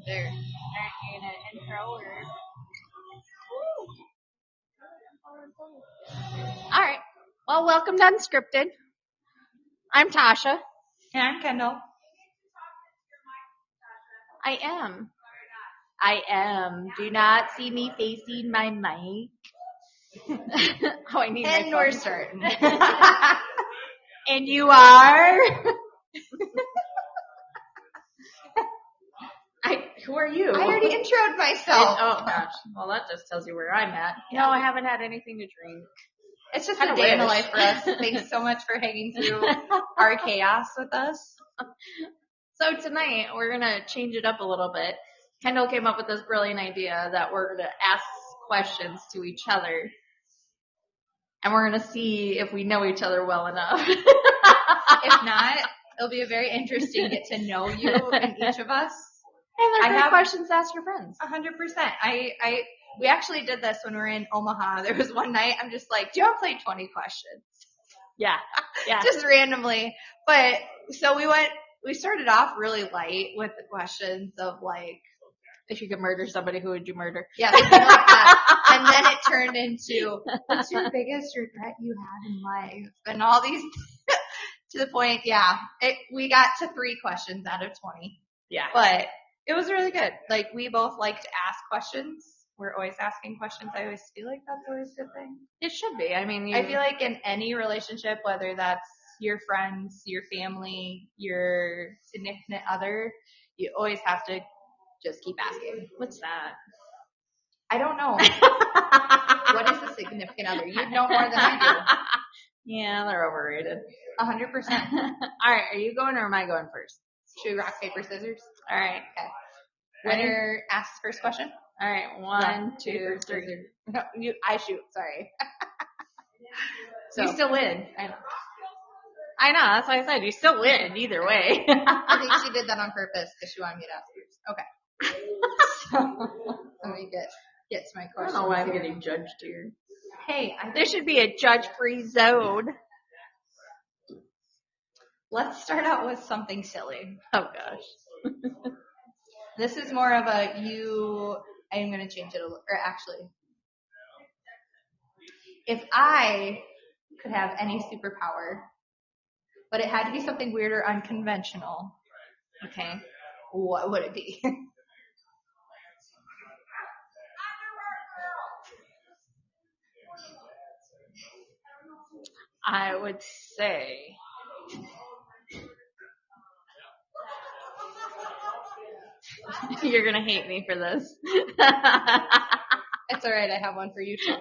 There. Are you gonna intro or? All right. Well, welcome to Unscripted. I'm Tasha. And I'm Kendall. I am. Do not see me facing my mic. Oh, I need my phone. And we're starting. And you are? Who are you? I already introed myself. Oh, gosh. Well, that just tells you where I'm at. Yeah. No, I haven't had anything to drink. It's just a day in the life for us. Thanks so much for hanging through our chaos with us. So tonight, we're going to change it up a little bit. Kendall came up with this brilliant idea that we're going to ask questions to each other. And we're going to see if we know each other well enough. If not, it'll be a very interesting get to know you and each of us. And I have questions to ask your friends. 100%. We actually did this when we were in Omaha. There was one night I'm just like, do you want to play 20 questions? Yeah. Just randomly. But so we started off really light with the questions of like, if you could murder somebody, who would you murder? Yeah, something like that. And then it turned into, what's your biggest regret you had in life? And all these, to the point, we got to 3 questions out of 20. Yeah. But it was really good. Like, we both like to ask questions. We're always asking questions. I always feel like that's always a good thing. It should be. I mean, I feel like in any relationship, whether that's your friends, your family, your significant other, you always have to just keep asking. What's that? I don't know. What is a significant other? You know more than I do. Yeah, they're overrated. 100%. All right, are you going or am I going first? Should we rock, paper, scissors? All right. Okay. Winner asks first question. All right, 1, 2, 3. No, I shoot. Sorry. So, you still win. I know. That's why I said you still win either way. I think she did that on purpose because she wanted me to ask yours. Okay. So, let me get to my question. I don't know why I'm getting judged here. Hey, there should be a judge-free zone. Let's start out with something silly. Oh, gosh. This is more of I'm going to change it or actually. If I could have any superpower, but it had to be something weird or unconventional, okay, what would it be? I would say you're going to hate me for this. It's all right. I have one for you too.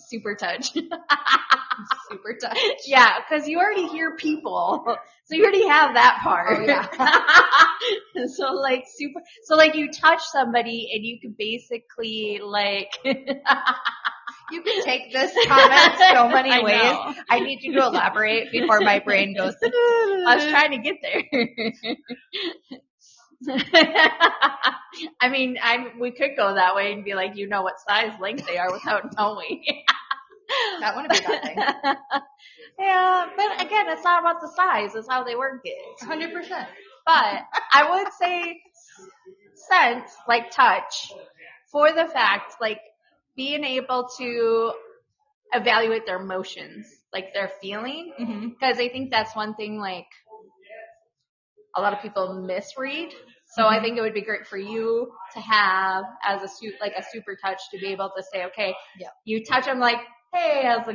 Super touch. Super touch. Yeah, because you already hear people. So you already have that part. Oh, yeah. So you touch somebody and you can basically you can take this comment so many ways. Know. I need you to elaborate before my brain goes. I was trying to get there. I mean, we could go that way and be like, you know what size length they are without knowing. That wouldn't be a bad thing. Yeah, but again, it's not about the size; it's how they work it. 100%. But I would say sense, like touch, for the fact, like being able to evaluate their emotions, like their feeling, because I think that's one thing like a lot of people misread. So I think it would be great for you to have as a super touch to be able to say, okay, you touch them like, hey, as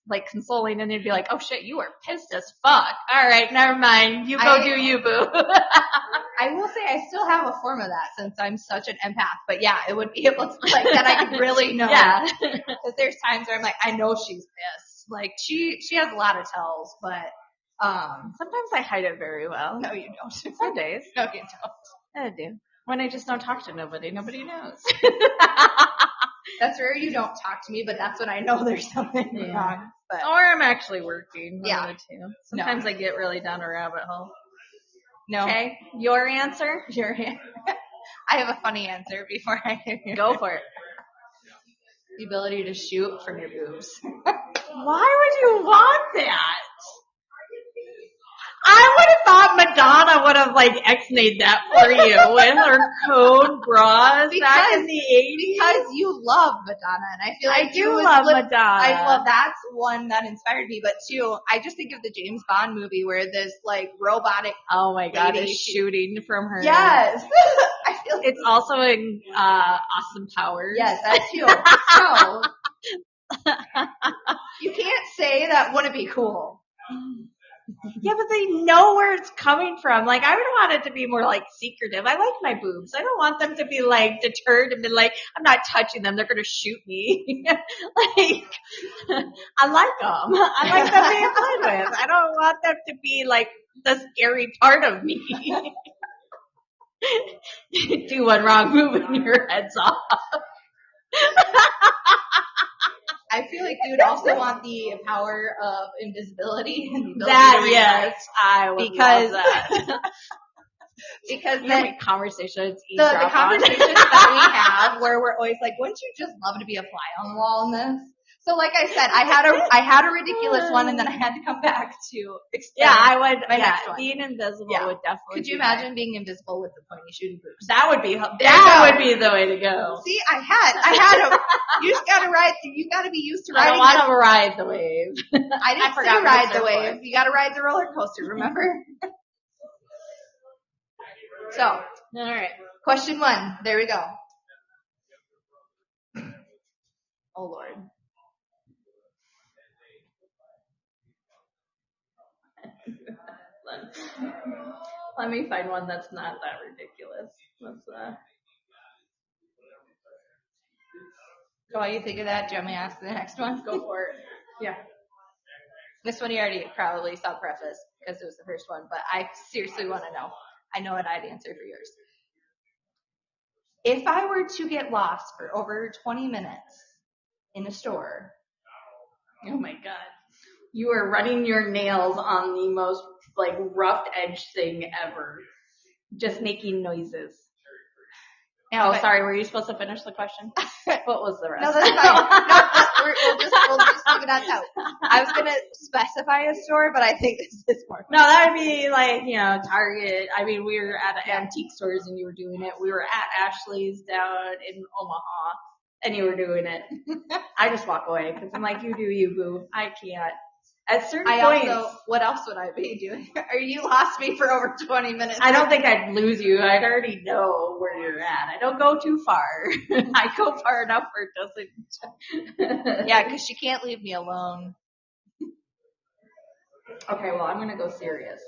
like consoling, and they'd be like, oh shit, you are pissed as fuck. All right, never mind. You go do you, boo. I will say I still have a form of that since I'm such an empath. But yeah, it would be able to like that I could really know. Yeah. Because there's times where I'm like, I know she's pissed. Like she has a lot of tells, but sometimes I hide it very well. No, you don't. Some days. No, you don't. I do. When I just don't talk to nobody knows. That's where you don't talk to me, but that's when I know there's something wrong. But. Or I'm actually working. Yeah. Sometimes I get really down a rabbit hole. No. Okay. Your answer? I have a funny answer before I go for it. The ability to shoot from your boobs. Why would you want that? I would have thought Madonna would have like X-nayed that for you with her cone bras back in the 80s. Because you love Madonna, and I feel like I do love Madonna. That's one that inspired me, but two, I just think of the James Bond movie where this like robotic. Oh my God, is shooting from her. Yes, I feel it's also in Austin Powers. Yes, that too. So you can't say that wouldn't be cool. Yeah, but they know where it's coming from. Like, I would want it to be more like secretive. I like my boobs. I don't want them to be like deterred and be like, I'm not touching them. They're going to shoot me. Like, I like them. I like them being played with. I don't want them to be like the scary part of me. Do one wrong move and your head's off. I feel like you would also want the power of invisibility and the that. Yes, I would because love that. Because then conversations, the conversations that we have, where we're always like, "Wouldn't you just love to be a fly on the wall in this?" So, like I said, I had a ridiculous one, and then I had to come back to explain. Yeah, I would. My next one. Being invisible would definitely. Could you imagine being invisible with the pointy shooting boobs? That would be the way to go. See, I had a. You just gotta ride. You gotta be used to riding. I don't want to ride the wave. I didn't say ride the wave. You gotta ride the roller coaster. Remember? So, all right. Question 1. There we go. Oh Lord. Let me find one that's not that ridiculous. While you think of that, do you want me to ask the next one? Go for it. Yeah. This one you already probably saw preface because it was the first one, but I seriously want to know. I know what I'd answer for yours. If I were to get lost for over 20 minutes in a store. Oh my God. You are running your nails on the most like rough edge thing ever. Just making noises. Yeah, sorry. Were you supposed to finish the question? What was the rest? No, that's fine. We'll just leave it at that. I was going to specify a store, but I think this is more. No, that would be like, Target. I mean, we were at antique stores and you were doing it. We were at Ashley's down in Omaha and you were doing it. I just walk away because I'm like, you do you, boo. I can't. At certain points. What else would I be doing? Or you lost me for over 20 minutes. I don't think I'd lose you. I'd already know where you're at. I don't go too far. I go far enough where it doesn't. Yeah, because she can't leave me alone. Okay, well, I'm going to go serious.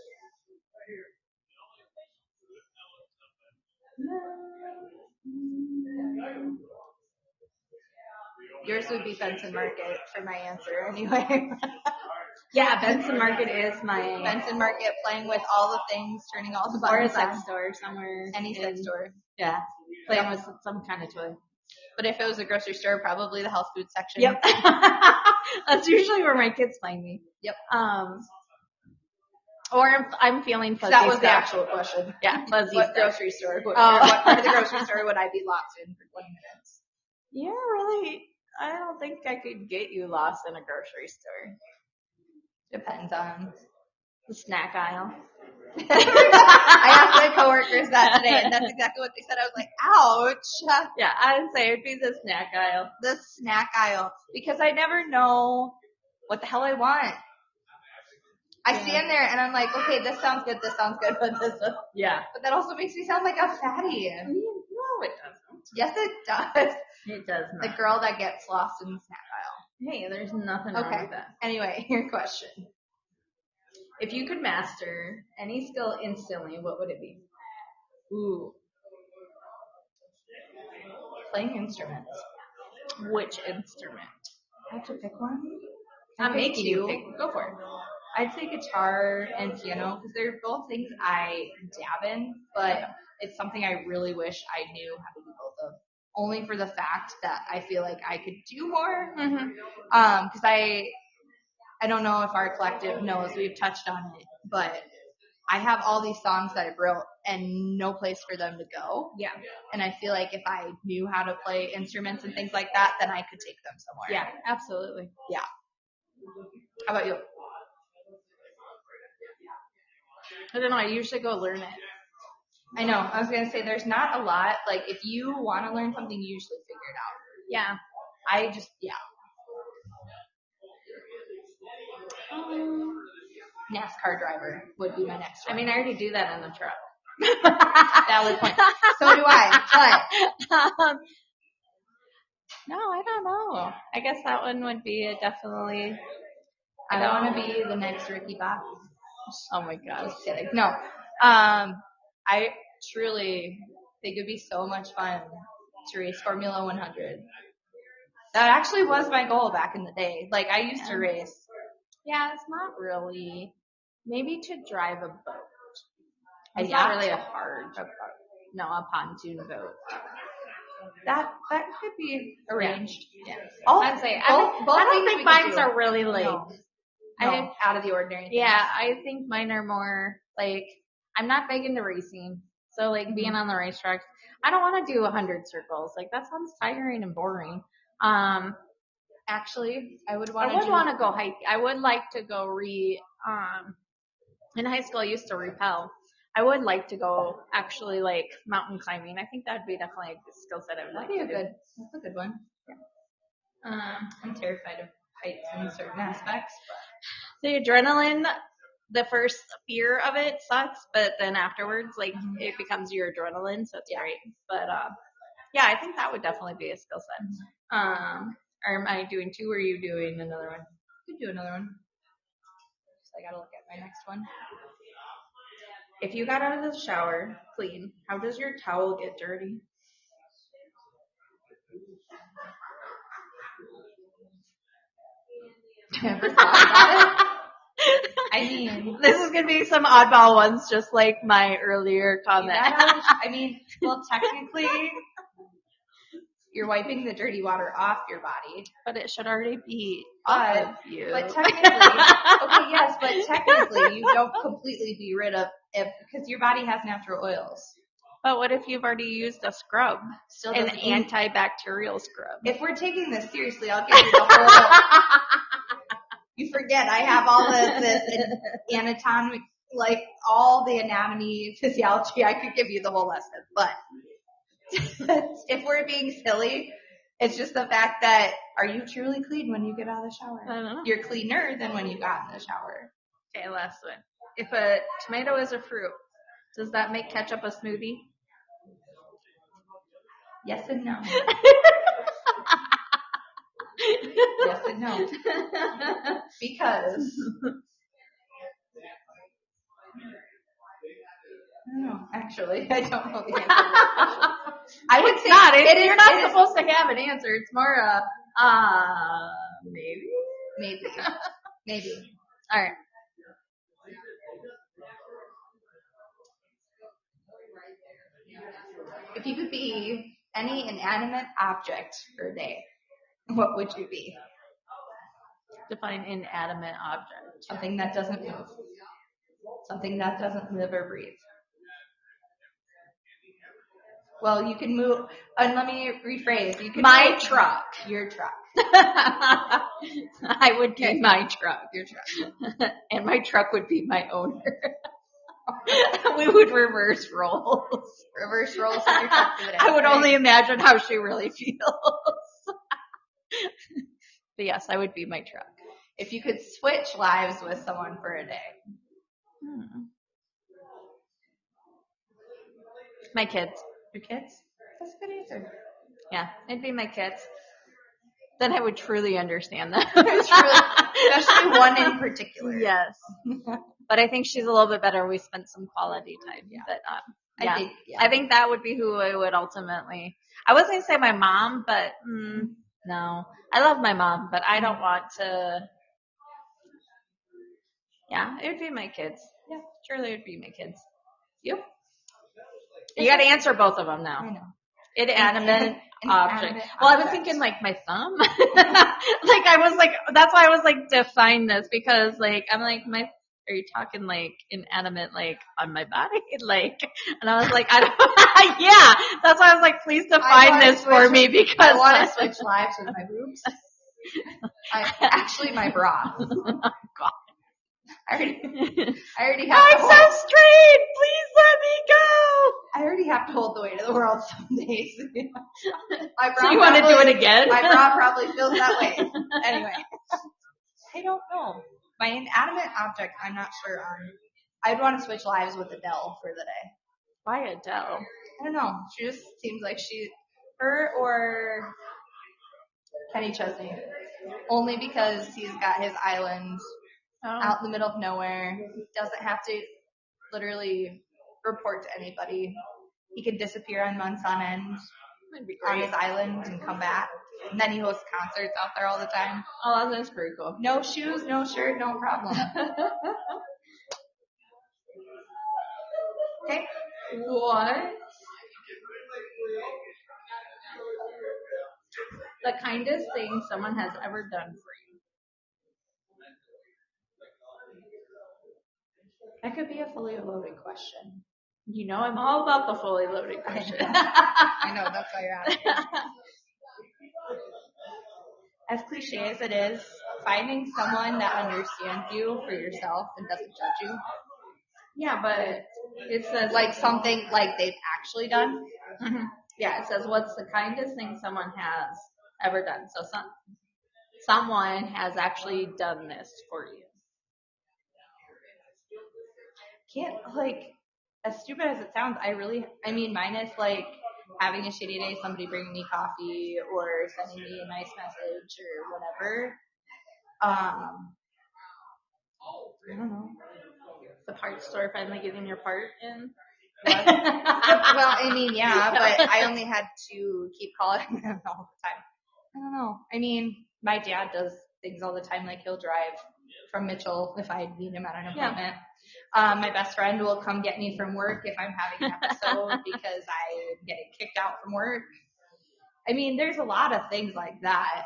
Yours would be Benson Market for my answer anyway. Yeah, Benson Market is my... Benson Market, playing with all the things, turning all the buttons on. Or a sex store somewhere. Any sex store. Yeah, playing with some kind of toy. But if it was a grocery store, probably the health food section. Yep. That's usually where my kids find me. Yep. Or I'm feeling fuzzy. That was the actual question. Yeah, fuzzy. What grocery store? What part of the grocery store would I be locked in for 20 minutes? Yeah, really. I don't think I could get you lost in a grocery store. Depends on the snack aisle. I asked my coworkers that today, and that's exactly what they said. I was like, ouch. Yeah, I'd say it'd be the snack aisle. The snack aisle. Because I never know what the hell I want. I stand there and I'm like, okay, this sounds good, but this doesn't. Yeah. But that also makes me sound like a fatty. No, it doesn't. Yes, it does. It does not. The girl that gets lost in the snack aisle. Hey, there's nothing wrong with that. Anyway, your question. If you could master any skill instantly, what would it be? Ooh. Playing instruments. Which instrument? I have to pick one? I'm making you pick. Go for it. I'd say guitar and piano because they're both things I dab in, but it's something I really wish I knew how to do both of. Only for the fact that I feel like I could do more. Because I don't know if our collective knows, we've touched on it, but I have all these songs that I wrote and no place for them to go. Yeah. And I feel like if I knew how to play instruments and things like that, then I could take them somewhere. Yeah, absolutely. Yeah. How about you? I don't know. I usually go learn it. I know. I was gonna say there's not a lot. Like if you want to learn something, you usually figure it out. Yeah. NASCAR driver would be my next one. I mean, I already do that in the truck. Valid point. So do I. But no, I don't know. I guess that one would be definitely. I don't want to be the next Ricky Bobby. Oh my gosh. Just kidding. No. I truly think it'd be so much fun to race Formula 100. That actually was my goal back in the day. Like I used to race. Yeah, it's not really. Maybe to drive a boat. It's yacht? not really a pontoon boat. That could be arranged. Yeah. I'd say I don't think mine are really like. No, out of the ordinary. Yeah, I think mine are more like I'm not big into racing, so like being on the racetrack, I don't want to do 100 circles. Like that sounds tiring and boring. Actually, I would want to go hiking. I would like to go in high school I used to rappel. I would like to go actually like mountain climbing. I think that'd be definitely a skill set I would like to do. That's a good one. Yeah. I'm terrified of heights in certain aspects. The adrenaline, the first fear of it sucks, but then afterwards, like it becomes your adrenaline, so it's great. But yeah, I think that would definitely be a skill set. Or am I doing two, or are you doing another one? You could do another one. So I gotta look at my next one. If you got out of the shower clean, how does your towel get dirty? Never thought about it. I mean, this is gonna be some oddball ones, just like my earlier comment. Well, technically, you're wiping the dirty water off your body, but it should already be off of you. But technically, you don't completely be rid of it because your body has natural oils. But what if you've already used a scrub? Still an antibacterial scrub. If we're taking this seriously, I'll give you the whole. You forget I have all this anatomic, like all the anatomy, physiology. I could give you the whole lesson, but if we're being silly, it's just the fact that are you truly clean when you get out of the shower? I don't know. You're cleaner than when you got in the shower. Okay, last one. If a tomato is a fruit, does that make ketchup a smoothie? Yes and no. Yes and no. Because I don't know. Actually, I don't know the answer to that question. I would say not. You're not supposed to have an answer. It's more maybe. All right. If you could be any inanimate object for a day, what would you be? Define inanimate object. Something that doesn't move. Something that doesn't live or breathe. Well, you can move, and let me rephrase. You can my truck. Your truck. I would be my truck. Your truck. And my truck would be my owner. We would reverse roles. Reverse roles with your truck for the day. I would only imagine how she really feels. But yes, I would be my truck. If you could switch lives with someone for a day. My kids. Your kids? That's a good answer. Yeah, it'd be my kids. Then I would truly understand them. Especially one in particular. Yes. But I think she's a little bit better. We spent some quality time. Yeah. But yeah. I think that would be who I would ultimately. I was going to say my mom, but no. I love my mom, but I don't want to. Yeah, it would be my kids. Yeah, surely it would be my kids. You? You got to answer both of them now. I know. Inanimate object. Well, I was thinking like my thumb. That's why I was like, define this because like, I'm like, are you talking like inanimate, like on my body? Like, and I was like, I don't, yeah, that's why I was like, please define this for me because I want to switch lives with my boobs. Actually, my bra. God. I already have I'm to so hold, straight. Please let me go. I already have to hold the weight of the world some days. My So bra you want to do probably- it again? My bra probably feels that way. Anyway, I don't know. My inanimate object, I'm not sure on. I'd want to switch lives with Adele for the day. Why Adele? I don't know. She just seems like her or Kenny Chesney. Only because he's got his island out in the middle of nowhere. Doesn't have to literally report to anybody. He could disappear on months on end That'd be on great. his island and come back. And then he hosts concerts out there all the time. Oh, that's pretty cool. No shoes, no shirt, no problem. Okay. What? The kindest thing someone has ever done for you. That could be a fully loaded question. You know, I'm all about the fully loaded question. I know, that's why you're asking. As cliche as it is, finding someone that understands you for yourself and doesn't judge you. Yeah, but it says Like something like they've actually done. yeah, it says what's the kindest thing someone has ever done. So someone has actually done this for you. Can't, like, as stupid as it sounds, minus like having a shitty day, somebody bringing me coffee or sending me a nice message or whatever. I don't know. The part store finally getting your part in. Well, yeah, but I only had to keep calling them all the time. I don't know. My dad does things all the time, like he'll drive from Mitchell if I need him at an appointment. My best friend will come get me from work if I'm having an episode because I'm getting kicked out from work. There's a lot of things like that.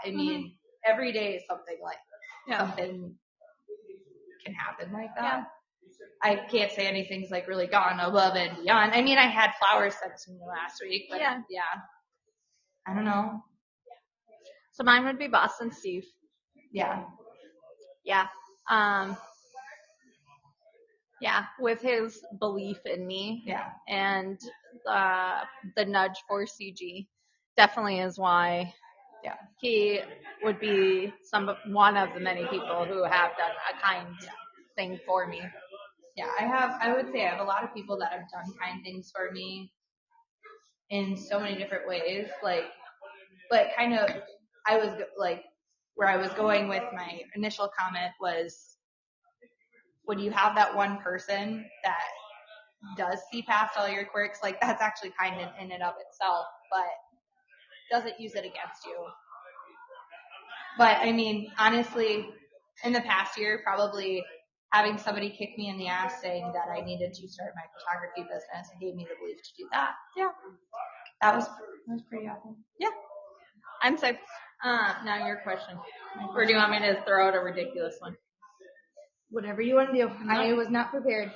Every day is something like something can happen like that. Yeah. I can't say anything's like really gone above and beyond. I had flowers sent to me last week, but yeah. I don't know. So mine would be Boston Steve. Yeah. Yeah. Yeah, with his belief in me. Yeah. And the nudge for CG definitely is why he would be one of the many people who have done a kind thing for me. Yeah, I would say I have a lot of people that have done kind things for me in so many different ways. But kind of, I was like, where I was going with my initial comment was when you have that one person that does see past all your quirks, like that's actually kind in and of itself, but doesn't use it against you. But honestly, in the past year, probably having somebody kick me in the ass saying that I needed to start my photography business and gave me the belief to do that. Yeah. That was pretty awesome. Yeah. I'm safe. Now your question. Or do you want me to throw out a ridiculous one? Whatever you want to do. I was not prepared.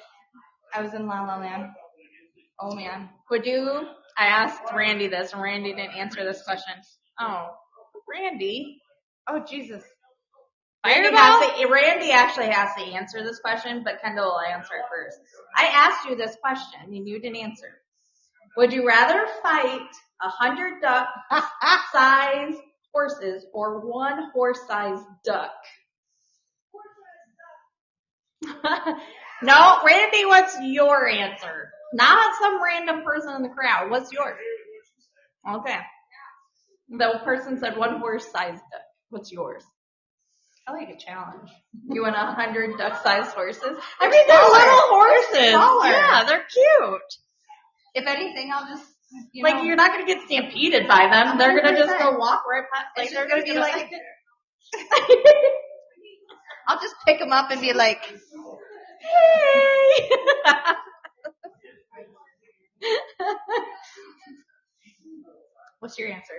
I was in La La Land. Oh man. I asked Randy this and Randy didn't answer this question. Oh, Randy? Oh Jesus. Randy actually has to answer this question, but Kendall will answer it first. I asked you this question and you didn't answer. Would you rather fight 100 duck-sized horses or one horse-sized duck? No, Randy, what's your answer? Not some random person in the crowd. What's yours? Okay. The person said one horse-sized duck. What's yours? I like a challenge. You want 100 duck-sized horses? They're they're little horses. They're smaller. Yeah, they're cute. If anything, I'll just you're not gonna get stampeded by them. They're gonna just go walk right past. It's They're just gonna gonna be be like. I'll just pick them up and be like, Hey. what's your answer?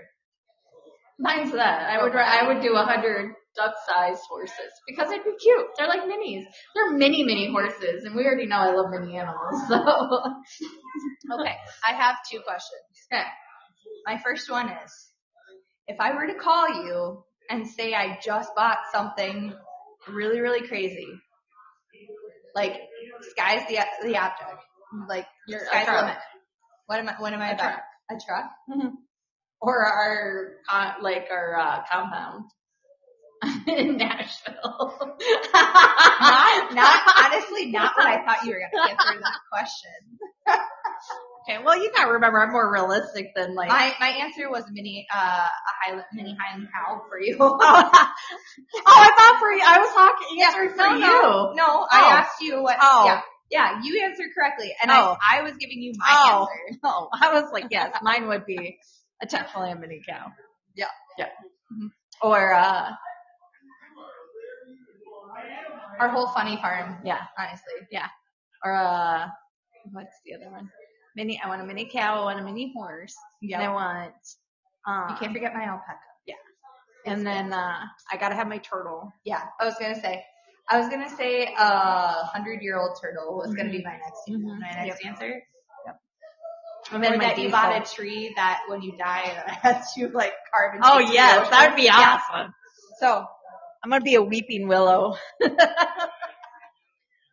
Mine's that. I would do 100 duck-sized horses because they'd be cute. They're like minis. They're mini horses, and we already know I love mini animals. So. Okay, I have two questions. Okay. My first one is, if I were to call you and say I just bought something really, really crazy, Like, sky's the object. Like, You're sky's a the truck. limit. What am I A about? truck. A truck? Or our compound in Nashville. Honestly, not what I thought you were going to answer that question. Okay, well, you gotta remember, I'm more realistic than like. My answer was mini Highland cow for you. Oh, I thought for you. I was answering for you. No, I asked you what. Oh. Yeah, you answered correctly, and Oh. I was giving you my answer. Oh, I was like, yes, mine would be definitely a mini cow. Yeah. Mm-hmm. Or our whole funny farm. Yeah. Honestly. Yeah. Or what's the other one? I want a mini cow. I want a mini horse. Yeah. And I want. You can't forget my alpaca. Yeah. And then I gotta have my turtle. Yeah. I was gonna say a 100-year-old turtle was gonna be my next answer. Yep. And then or that you bought a tree that when you die had to like carve into. Oh yes, that would be awesome. Yeah. So I'm gonna be a weeping willow.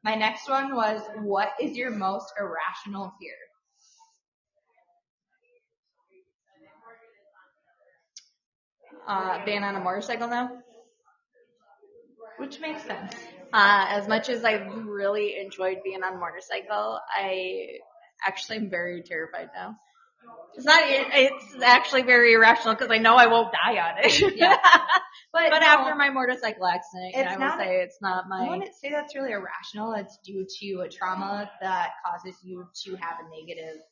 My next one was, what is your most irrational fear? Being on a motorcycle now. Which makes sense. As much as I really enjoyed being on a motorcycle, I actually am very terrified now. It's actually very irrational because I know I won't die on it. Yeah. But after my motorcycle accident, I will say it's not my. I wouldn't say that's really irrational. It's due to a trauma that causes you to have a negative,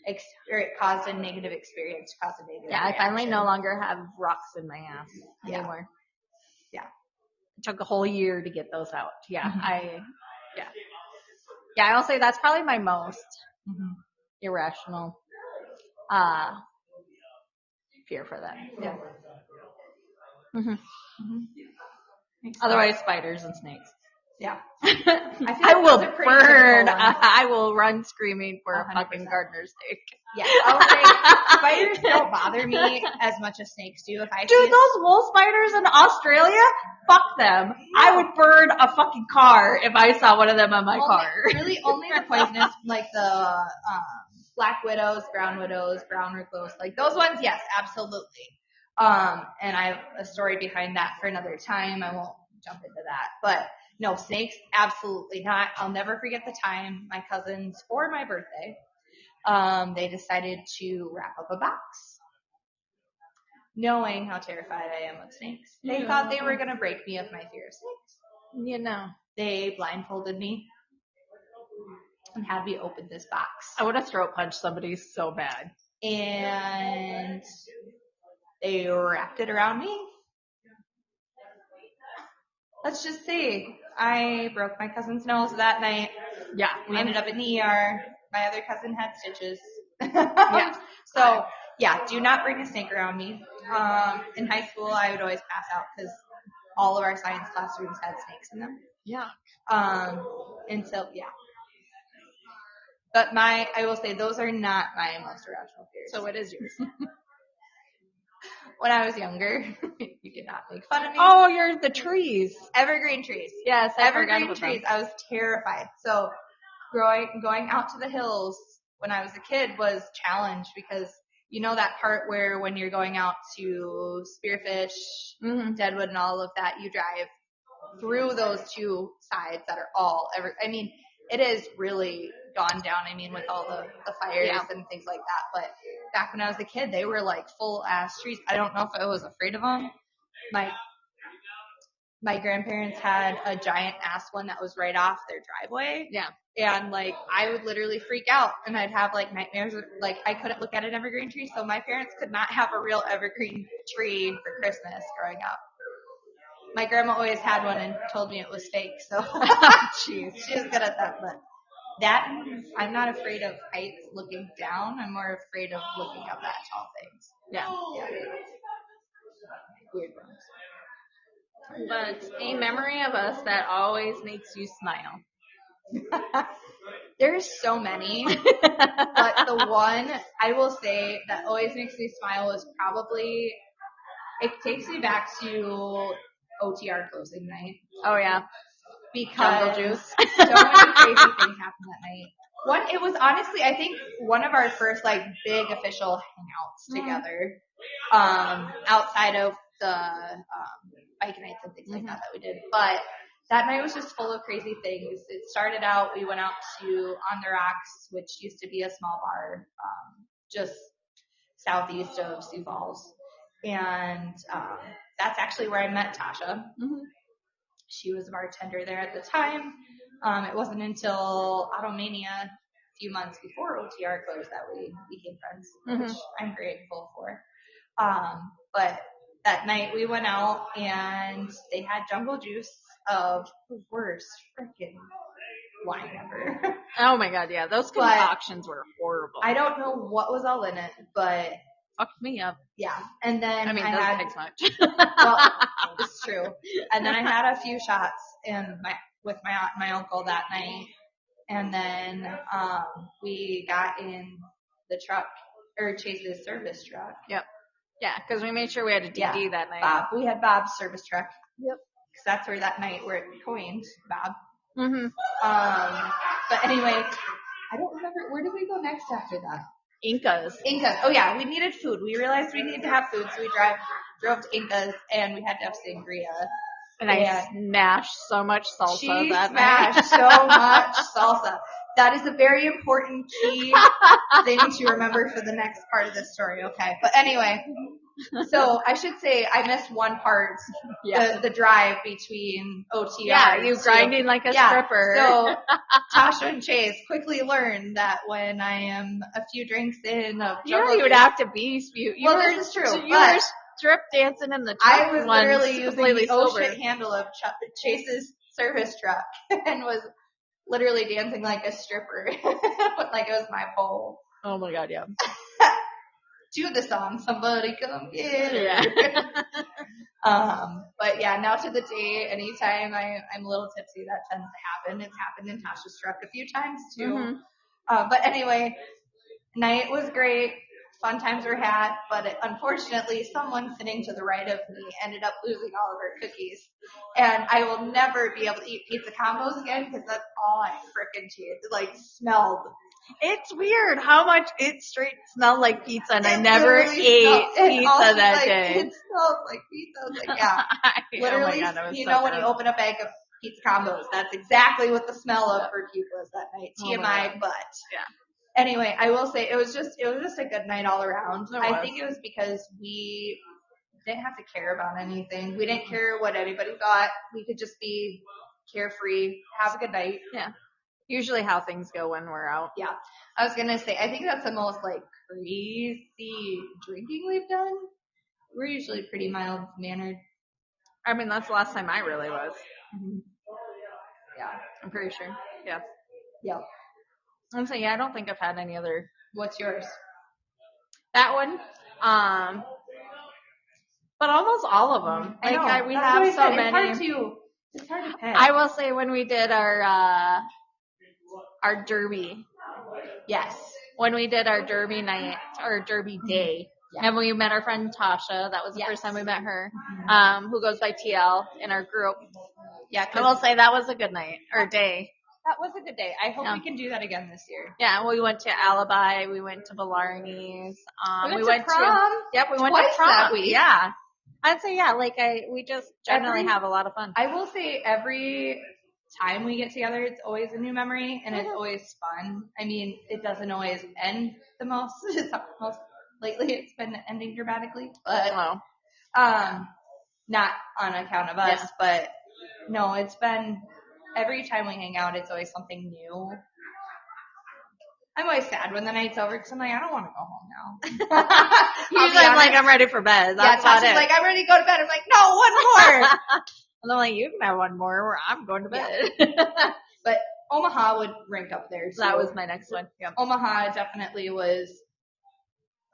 it caused a negative experience, caused a negative Yeah, reaction. I finally no longer have rocks in my ass anymore. Yeah. It took a whole year to get those out. Yeah, Mm-hmm. Yeah, I'll say that's probably my most irrational fear for that. Yeah. Otherwise, spiders and snakes. Yeah. I will burn. I will run screaming for 100%. a fucking gardener's steak. Yeah. I'll say spiders don't bother me as much as snakes do. Dude, those wool spiders in Australia, fuck them. I would burn a fucking car if I saw one of them on my car. Really, only the poisonous, like the black widows, brown recluse, like those ones, yes, absolutely. And I have a story behind that for another time. I won't jump into that, but no, snakes, absolutely not. I'll never forget the time my cousins, for my birthday, they decided to wrap up a box. Knowing how terrified I am of snakes. They thought they were going to break me of my fear of snakes. You know. They blindfolded me and had me open this box. I would have throat punched somebody so bad. And they wrapped it around me. Let's just say I broke my cousin's nose that night. Yeah. We ended up in the ER. My other cousin had stitches. Yeah. So, yeah, do not bring a snake around me. In high school, I would always pass out because all of our science classrooms had snakes in them. Yeah. Yeah. But I will say those are not my most irrational fears. So what is yours? When I was younger, you could not make fun of me. Oh, you're the trees. Evergreen trees. Yes, evergreen trees. I was terrified. So going out to the hills when I was a kid was challenged because you know that part where when you're going out to Spearfish, Deadwood and all of that, you drive through those two sides that are all it is really gone down. I mean, with all the fires and things like that. But back when I was a kid, they were like full ass trees. I don't know if I was afraid of them. My grandparents had a giant ass one that was right off their driveway. Yeah. And like, I would literally freak out and I'd have like nightmares. Like, I couldn't look at an evergreen tree. So my parents could not have a real evergreen tree for Christmas growing up. My grandma always had one and told me it was fake. So jeez, she was good at that. But that, I'm not afraid of heights looking down. I'm more afraid of looking up at tall things. Yeah. Weird ones. But a memory of us that always makes you smile. There's so many, but the one I will say that always makes me smile is probably, it takes me back to OTR closing night. Oh yeah. because Jungle juice. so many crazy things happened that night. It was honestly, I think, one of our first like big official hangouts together, outside of the bike nights and things like that we did. But that night was just full of crazy things. It started out, we went out to On the Rocks, which used to be a small bar, just southeast of Sioux Falls. And that's actually where I met Tasha. She was a bartender there at the time. It wasn't until Automania, a few months before OTR closed, that we became friends, which I'm grateful for. But that night we went out and they had Jungle Juice of the worst freaking wine ever. Oh my god, yeah, those concoctions were horrible. I don't know what was all in it, but fucked me up. Yeah, and then I mean, had, takes much. Well, it's true. And then I had a few shots with my aunt and my uncle that night, and then we got in the truck, or Chase's service truck. Yep. Yeah, because we made sure we had a DD that night. We had Bob's service truck. Yep. Because that's where that night where it coined Bob. Mm-hmm. But anyway, I don't remember, where did we go next after that? Inca's. Oh yeah, we needed food. We realized we needed to have food, so we drove to Inca's, and we had to have sangria. And I smashed so much salsa She that night. smashed so much salsa. That is a very important key thing to remember for the next part of this story, okay? But anyway, so I should say I missed one part, the drive between OTR. Yeah, you grinding like a stripper. So Tasha and Chase quickly learned that when I am a few drinks in of Jungle you would Juice, have to be. this is true. You were strip dancing in the truck. I was literally using the shit handle of Chase's service truck and was literally dancing like a stripper, like it was my pole. Oh my god, yeah. To the song, Somebody Come Get Her. Yeah. But yeah, now to the day, anytime I'm a little tipsy, that tends to happen. It's happened in Tasha's truck a few times too. But anyway, night was great. Fun times were had, but unfortunately, someone sitting to the right of me ended up losing all of her cookies. And I will never be able to eat pizza combos again because that's all I frickin' smelled. It's weird how much it straight smelled like pizza, and I never ate pizza that day. It smells like pizza. I was like, yeah. Literally, oh my God, so when you open a bag of pizza combos, that's exactly what the smell of her pizza was that night. TMI, but. Yeah. Anyway, I will say it was just a good night all around. I think it was because we didn't have to care about anything. We didn't care what anybody thought. We could just be carefree, have a good night. Yeah. Usually how things go when we're out. Yeah. I was gonna say, I think that's the most crazy drinking we've done. We're usually pretty mild mannered. I mean, that's the last time I really was. Mm-hmm. Yeah. I'm pretty sure. Yeah. Yeah. I'm saying, I don't think I've had any other. What's yours? That one. But almost all of them. We have so many. It's hard to pick. I will say when we did our derby. Yes. When we did our derby night, or derby day. Yeah. And we met our friend Tasha. That was the first time we met her. Who goes by TL in our group. Yeah. I will say that was a good night, or day. That was a good day. I hope we can do that again this year. Yeah, we went to Alibi. We went to Blarney's. We went to prom. We went to prom that week. Yeah. I'd say, we just generally have a lot of fun. I will say every time we get together, it's always a new memory, and it's always fun. I mean, it doesn't always end the most. Lately, it's been ending dramatically, but not on account of us. But no, it's been. Every time we hang out, it's always something new. I'm always sad when the night's over because I'm like, I don't want to go home now. Usually I'm like, I'm ready for bed. That's Tasha's like, I'm ready to go to bed. I'm like, no, one more. And I'm like, you can have one more. I'm going to bed. Yeah. But Omaha would rank up there. So that was my next one. Yeah. Omaha definitely was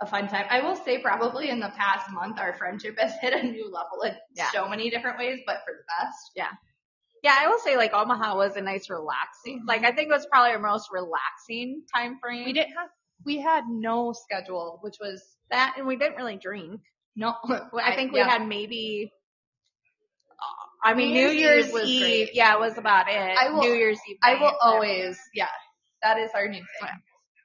a fun time. I will say probably in the past month, our friendship has hit a new level in so many different ways, but for the best. Yeah. Yeah, I will say Omaha was a nice relaxing. I think it was probably our most relaxing time frame. We had no schedule, which was that, and we didn't really drink. No, I think we had maybe I mean, New Year's was Eve, great. yeah, was about it. New Year's Eve. I will night, always, that is our new thing.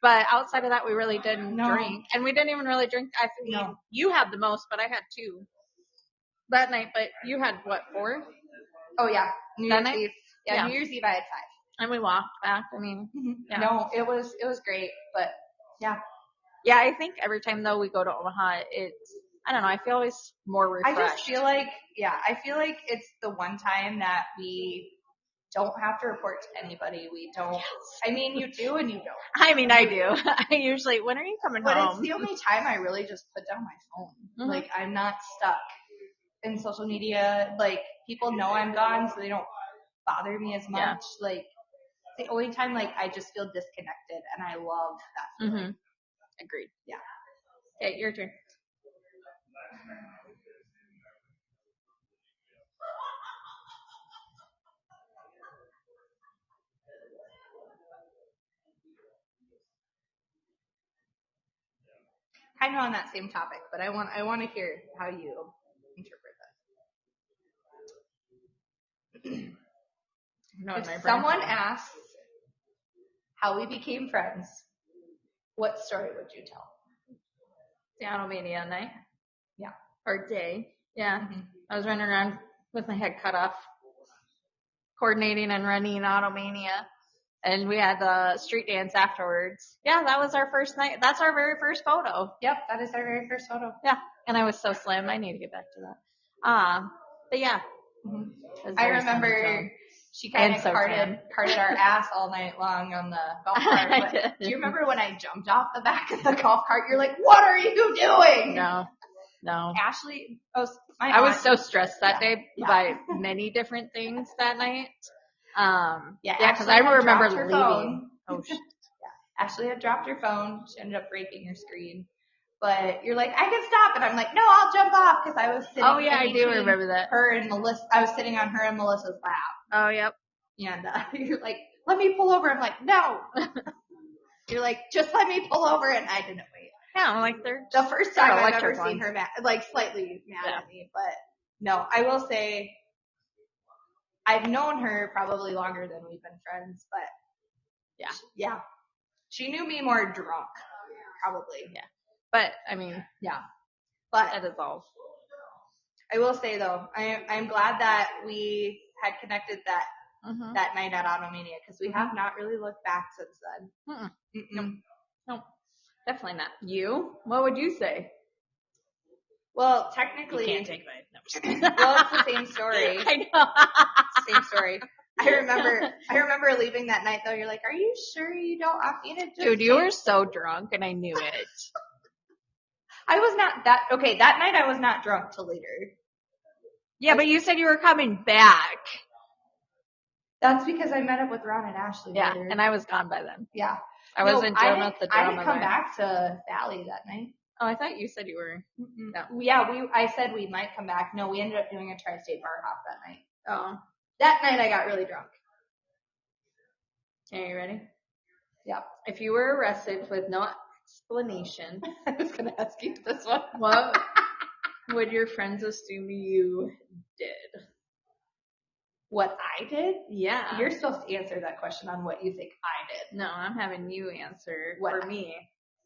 But outside of that, we really didn't No. drink. And we didn't even really drink. I mean, No. you had the most, but I had 2 that night. But you had, what, 4? Oh, yeah. New That Year's night? Eve. Yeah, New Year's Eve I had 5. And we walked back. I mean, yeah. No, it was great, but yeah. Yeah, I think every time, though, we go to Omaha, it's, I don't know, I feel always more refreshed. I just feel like, it's the one time that we don't have to report to anybody. We don't. Yes. I mean, you do and you don't. I mean, I do. I usually, when are you coming home? But it's the only time I really just put down my phone. Mm-hmm. Like, I'm not stuck in social media. Like, people know I'm gone, so they don't bother me as much. Yeah. Like, the only time, like, I just feel disconnected, and I love that feeling. Mm-hmm. Agreed. Yeah. Okay, your turn. Kind of on that same topic, but I want to hear how you interpret this. If someone asks how we became friends, what story would you tell? The Automania night. Yeah. Or day. Yeah. Mm-hmm. I was running around with my head cut off, coordinating and running Automania. And we had the street dance afterwards. Yeah, that was our first night. That's our very first photo. Yep, that is our very first photo. Yeah, and I was so slim. I need to get back to that. But yeah. Mm-hmm. I remember she kind of carted our ass all night long on the golf cart. But do you remember when I jumped off the back of the golf cart? You're like, what are you doing? No. Ashley, I was so stressed that day by many different things that night. Because I remember leaving. Phone. Oh shit. Yeah. Ashley had dropped her phone. She ended up breaking her screen. But you're like, I can stop. And I'm like, no, I'll jump off because I was sitting. Oh yeah, I do remember that. Her and Melissa. I was sitting on her and Melissa's lap. Oh yep. And you're like, let me pull over. I'm like, no. You're like, just let me pull over, and I didn't wait. Yeah, I'm like, they're the first time I've ever seen her slightly mad at me. But no, I will say, I've known her probably longer than we've been friends, but yeah. She knew me more drunk, probably. Yeah. But, I mean, but that is all. I will say though, I'm glad that we had connected that night at Automania, because we have not really looked back since then. No, definitely not. You? What would you say? Well, technically, you can't take mine. No. Well, it's the same story. I know. Same story. I remember leaving that night though. You're like, are you sure you don't want me to just? Dude, you were so drunk, and I knew it. I was not that okay. That night I was not drunk till later. Yeah, but you said you were coming back. That's because I met up with Ron and Ashley. Yeah, later. and I was gone by then. Yeah, I wasn't dealing with the drama. I didn't come back to Valley that night. Oh, I thought you said you were. No. Yeah, I said we might come back. No, we ended up doing a tri-state bar hop that night. Oh. That night I got really drunk. Okay, you ready? Yeah. If you were arrested with no explanation, I was going to ask you this one. What would your friends assume you did? What I did? Yeah. You're supposed to answer that question on what you think I did. No, I'm having you answer for me.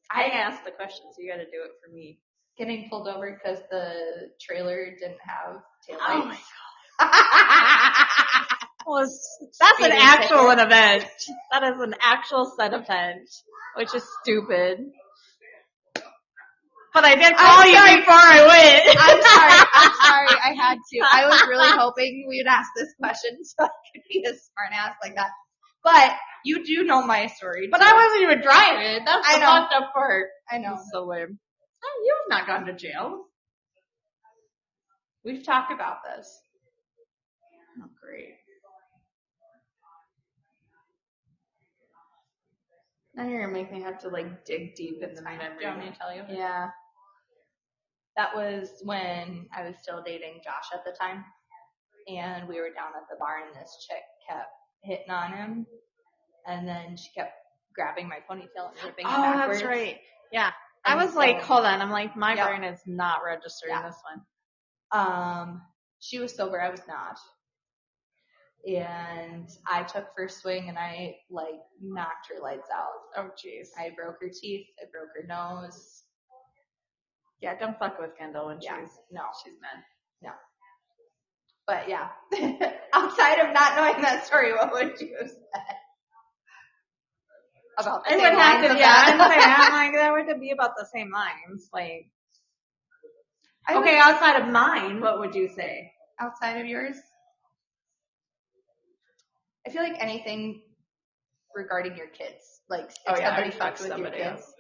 I asked the question, so you got to do it for me. Getting pulled over because the trailer didn't have taillights. Oh my god. Well, that's an actual event. That is an actual set event, which is stupid. But I did call you before I went. I'm sorry. I had to. I was really hoping we would ask this question so I could be a smart ass like that. But you do know my story. But I wasn't even driving. That's the fucked up part. I know. So lame. Oh, you've not gone to jail. We've talked about this. Oh, great. Now you're going to make me have to, dig deep in the memory. Do you want me to tell you? Yeah. That was when I was still dating Josh at the time. And we were down at the bar, and this chick kept hitting on him. And then she kept grabbing my ponytail and ripping it backwards. Oh, that's right. Yeah. I was like, hold on. I'm like, my brain is not registering this one. She was sober. I was not. and I took first swing and I like knocked her lights out. Oh, jeez. I broke her teeth. I broke her nose. Yeah, don't fuck with Kendall when Yeah. she's mad. No. But yeah, outside of not knowing that story, what would you have said? About the It same would have lines to, of yeah, that. I'm like, that would be about the same lines. Like, okay, outside of mine, what would you say? Outside of yours? I feel like anything regarding your kids. Like, if somebody fucks with your kids.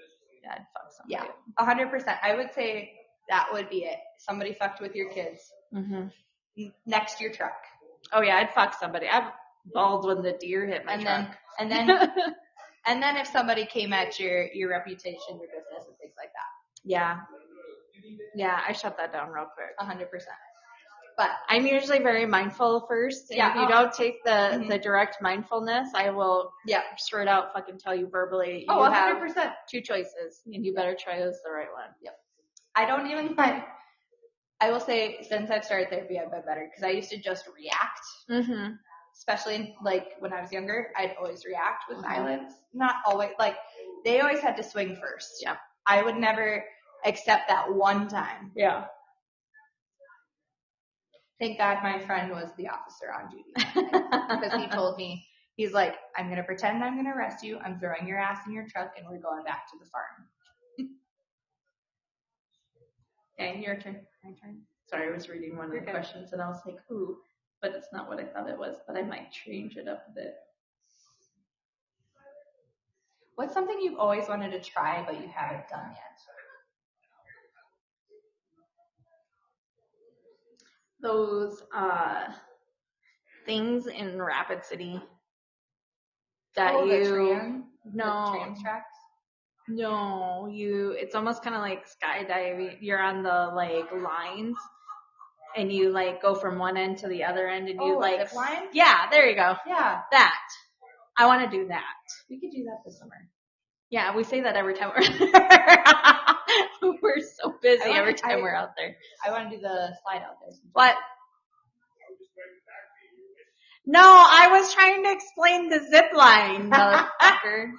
Yeah, I'd fuck somebody. Yeah, 100%. I would say that would be it. Somebody fucked with your kids. Mm-hmm. Next to your truck. Oh yeah, I'd fuck somebody. I've bawled when the deer hit my truck. And then if somebody came at your reputation, your business, and things like that. Yeah. Yeah, I shut that down real quick. 100%. But I'm usually very mindful first. And if you don't take the direct mindfulness, I will straight out fucking tell you verbally. You 100%. have 2 choices, and you better choose the right one. Yep. I don't even mind. I will say, since I've started therapy, I've been better because I used to just react. Mm-hmm. Especially like when I was younger, I'd always react with violence. Not always. Like they always had to swing first. Yeah. I would never accept that one time. Yeah. Thank God my friend was the officer on duty because he told me, he's like, I'm going to pretend I'm going to arrest you. I'm throwing your ass in your truck and we're going back to the farm. Okay, your turn. My turn. Sorry, I was reading one of the questions and I was like, ooh, but it's not what I thought it was, but I might change it up a bit. What's something you've always wanted to try but you haven't done yet? Those things in Rapid City that the tram tracks? No, it's almost kind of like skydiving. You're on the like lines and you like go from one end to the other end and you like zip line? Yeah, there you go. Yeah. That. I want to do that. We could do that this summer. Yeah, we say that every time we're there. We're so busy every time we're out there. I want to do the slide out there. What? No, I was trying to explain the zip line, motherfucker.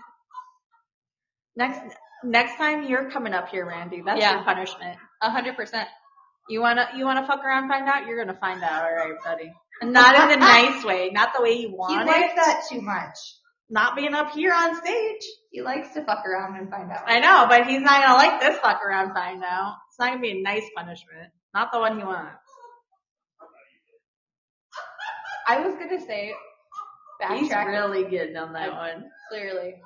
Next time you're coming up here, Randy. That's your punishment. 100%. You wanna fuck around, find out? You're gonna find out, all right, buddy. And not in the nice way, not the way you want it. He likes that too much. Not being up here on stage. He likes to fuck around and find out. I know, but he's not gonna like this fuck around, find out. It's not gonna be a nice punishment. Not the one he wants. I was gonna say, he's really good on that one. Clearly.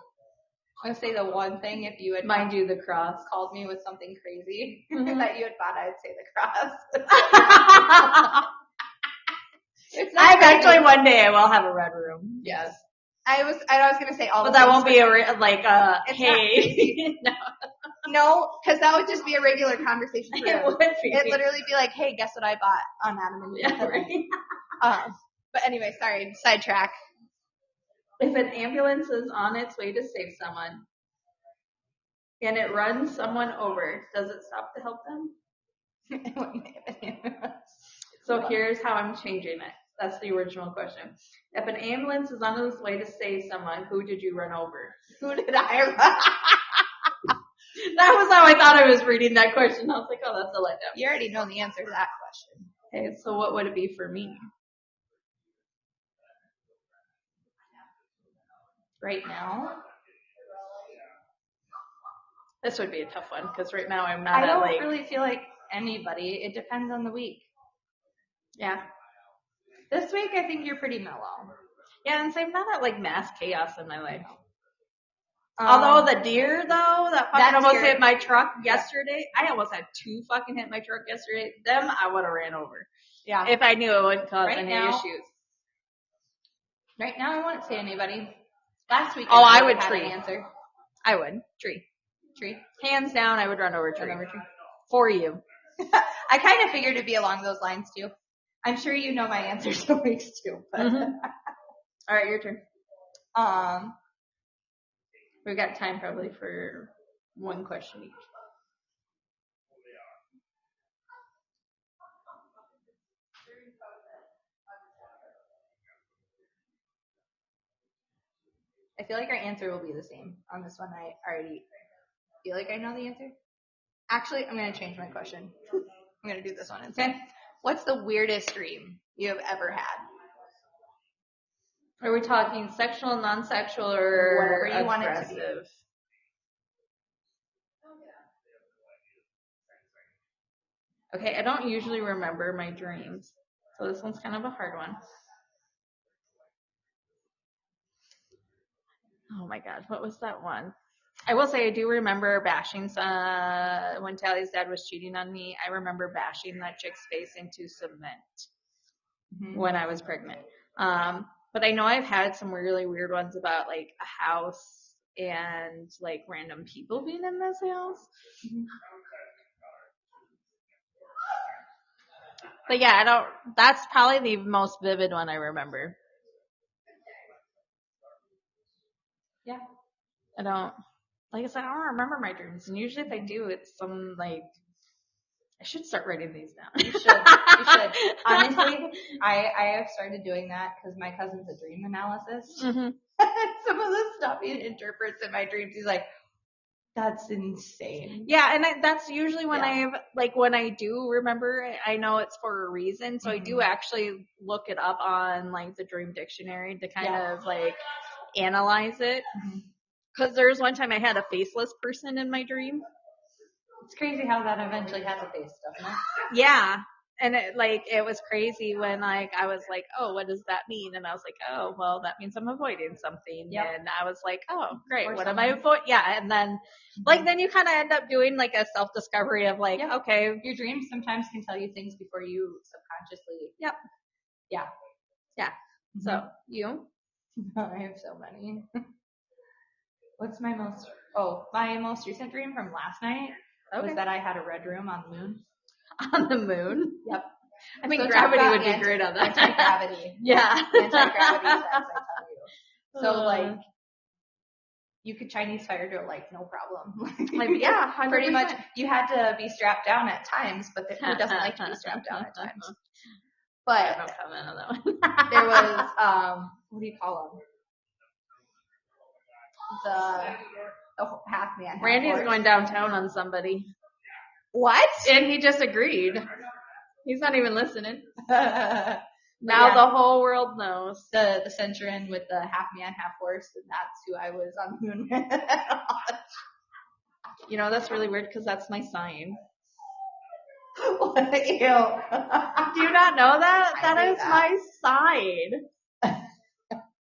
I'm gonna say the one thing if you had mind you the cross called me with something crazy that you had thought I would say the cross. I eventually one day I will have a red room. Yes. I was gonna say all. But that won't be hey. No, because that would just be a regular conversation. It would be. It'd literally be like, hey, guess what I bought on Adam and Eve. Yeah, right. But anyway, sorry, sidetrack. If an ambulance is on its way to save someone and it runs someone over, does it stop to help them? So here's how I'm changing it. That's the original question. If an ambulance is on its way to save someone, who did you run over? Who did I run? That was how I thought I was reading that question. I was like, oh, that's a letdown. You already know the answer to that question. Okay, so what would it be for me? Right now? This would be a tough one because right now I'm not I don't really feel like anybody. It depends on the week. Yeah. This week I think you're pretty mellow. Yeah, and so I'm not at like mass chaos in my life. Although the deer though, that fucking almost hit my truck yesterday. I almost had 2 fucking hit my truck yesterday. Them I would have ran over. Yeah. If I knew it wouldn't cause any issues. Right now I wouldn't say anybody. Last week I would tree. Answer. I would. Tree. Hands down, I would run over tree. For you. I kind of figured it'd be along those lines too. I'm sure you know my answer some weeks too. But All right, your turn. We've got time probably for one question each. I feel like our answer will be the same on this one. I already feel like I know the answer. Actually, I'm going to change my question. I'm going to do this one instead. What's the weirdest dream you have ever had? Are we talking sexual, non-sexual, or whatever you want it to be? aggressive? Okay, I don't usually remember my dreams, so this one's kind of a hard one. Oh my god, what was that one? I will say I do remember bashing when Tally's dad was cheating on me. I remember bashing that chick's face into cement when I was pregnant. But I know I've had some really weird ones about like a house and like random people being in this house. But yeah, that's probably the most vivid one I remember. Yeah. Like I said, I don't remember my dreams. And usually if I do, it's some like, I should start writing these down. You should. Honestly, I have started doing that because my cousin's a dream analysis. Mm-hmm. Some of the stuff he interprets in my dreams, he's like, that's insane. Yeah, and that's usually when when I do remember, I know it's for a reason. So I do actually look it up on like the Dream Dictionary to kind of like analyze it. Because there's one time I had a faceless person in my dream. It's crazy how that eventually has a face, doesn't it? Yeah. And it was crazy when like I was like, oh, what does that mean? And I was like, oh, well, that means I'm avoiding something. Yep. And I was like, oh, great. Or what am I avoiding? Yeah. And then then you kind of end up doing like a self-discovery of like, okay. Your dreams sometimes can tell you things before you subconsciously. Yep. Yeah. Yeah. So you? I have so many. What's my most recent dream from last night was that I had a red room on the moon. On the moon? Yep. I mean, gravity would be great on that. Anti-gravity. Yeah. Anti-gravity sex, I tell you. So, like, you could Chinese fire drill, like, no problem. Yeah, 100%. Pretty much, you had to be strapped down at times, but who doesn't like to be strapped down at times? But I don't comment on that one. There was, what do you call them? The half man. Randy's going downtown on somebody. What? And he just agreed. He's not even listening. Now the whole world knows. The Centurion with the half man, half horse, and that's who I was on the moon with. You know, that's really weird because that's my sign. Ew. Do you not know that? That is my sign.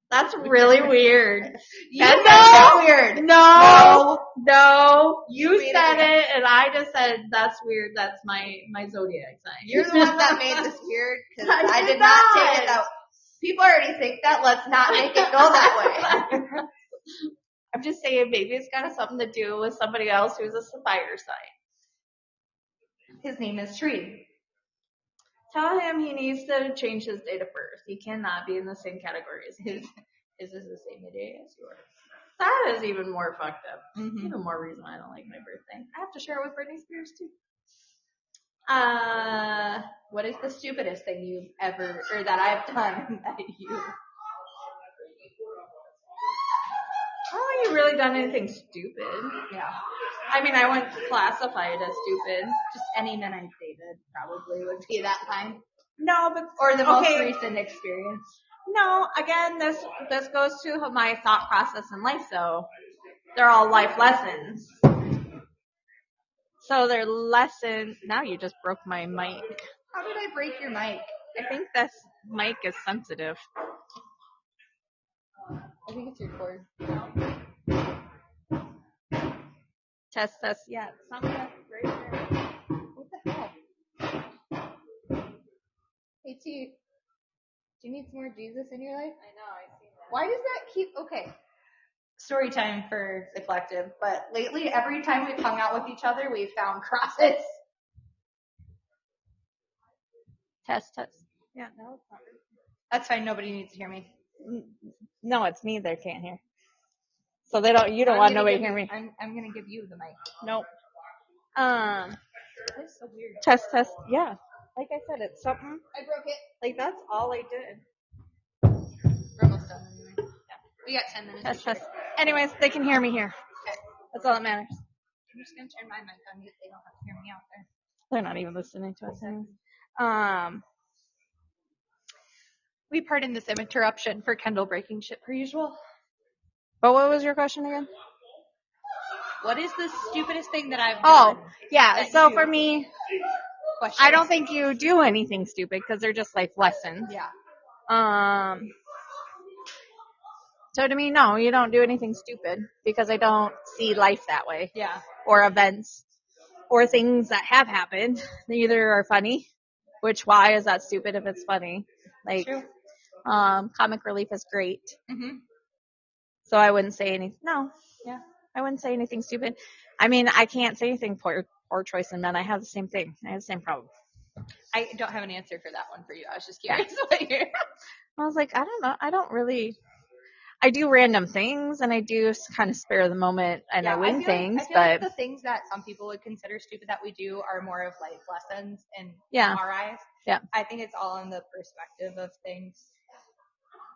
That's really weird. That's weird. No. You said it, and I just said that's weird. That's my zodiac sign. You're the one that made this weird because I did not take it out. People already think that. Let's not make it go that way. I'm just saying maybe it's got something to do with somebody else who's a fire sign. His name is Tree. Tell him he needs to change his date of birth. He cannot be in the same category as his. Is this the same day as yours? That is even more fucked up. Even more reason why I don't like my birthday. I have to share it with Britney Spears too. What is the stupidest thing you've ever, or that I've done that you? Oh, you really done anything stupid? Yeah. I mean, I wouldn't classify it as stupid. Just any men I've dated probably would be that time. No, but or the most recent experience. No, again, this goes to my thought process in life. So they're all life lessons. So they're lessons. Now you just broke my mic. How did I break your mic? I think this mic is sensitive. I think it's your cord. Test. Yeah, it's not right there. What the hell? Hey, T, do you need some more Jesus in your life? I know, I see that. Why does that keep, okay. Story time for the collective, but lately every time we've hung out with each other, we've found crosses. Test. Yeah, no, it's not. That's fine, nobody needs to hear me. No, it's me they can't hear. So you don't want nobody to hear me. I'm gonna give you the mic. Nope. That's so weird. Test. Yeah. Like I said, it's something. I broke it. Like that's all I did. We're almost done anyway. We got 10 minutes. Test, test. Anyways, they can hear me here. Okay. That's all that matters. I'm just going to turn my mic on mute. They don't have to hear me out there. They're not even listening to us anyways. We pardon this interruption for Kendall breaking shit per usual. But what was your question again? What is the stupidest thing that I've Oh, done? yeah. that So you- for me, Questions. I don't think you do anything stupid because they're just life lessons. Yeah. So to me, no, you don't do anything stupid because I don't see life that way. Yeah. Or events or things that have happened. They either are funny, which why is that stupid if it's funny? Like, True. comic relief is great. Mm-hmm. So I wouldn't say anything. No. Yeah. I wouldn't say anything stupid. I mean, I can't say anything poor choice in men. I have the same thing. I have the same problem. I don't have an answer for that one for you. I was just curious what you're... I was like, I don't know. I do random things and I do kind of spare the moment and I wing things, I feel but like the things that some people would consider stupid that we do are more of life lessons in Yeah. our eyes. Yeah. I think it's all in the perspective of things.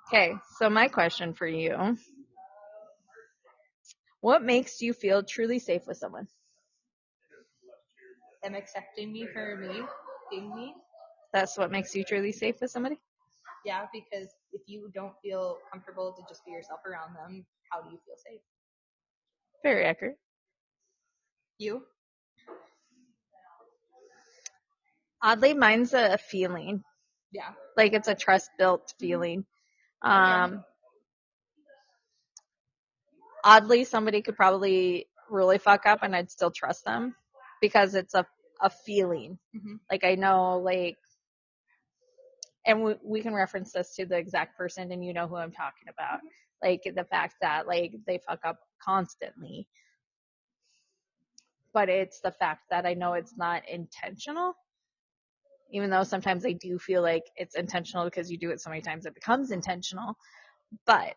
okay. So my question for you, what makes you feel truly safe with someone? Them accepting me for me, being me. That's what makes you truly safe with somebody? Yeah, because if you don't feel comfortable to just be yourself around them, how do you feel safe? Very accurate. You? Oddly, mine's a feeling. Yeah. Like it's a trust built feeling. Oddly, somebody could probably really fuck up and I'd still trust them because it's a feeling. Mm-hmm. Like I know, like, and we can reference this to the exact person and you know who I'm talking about. Like the fact that like they fuck up constantly. But it's the fact that I know it's not intentional. Even though sometimes I do feel like it's intentional because you do it so many times it becomes intentional. But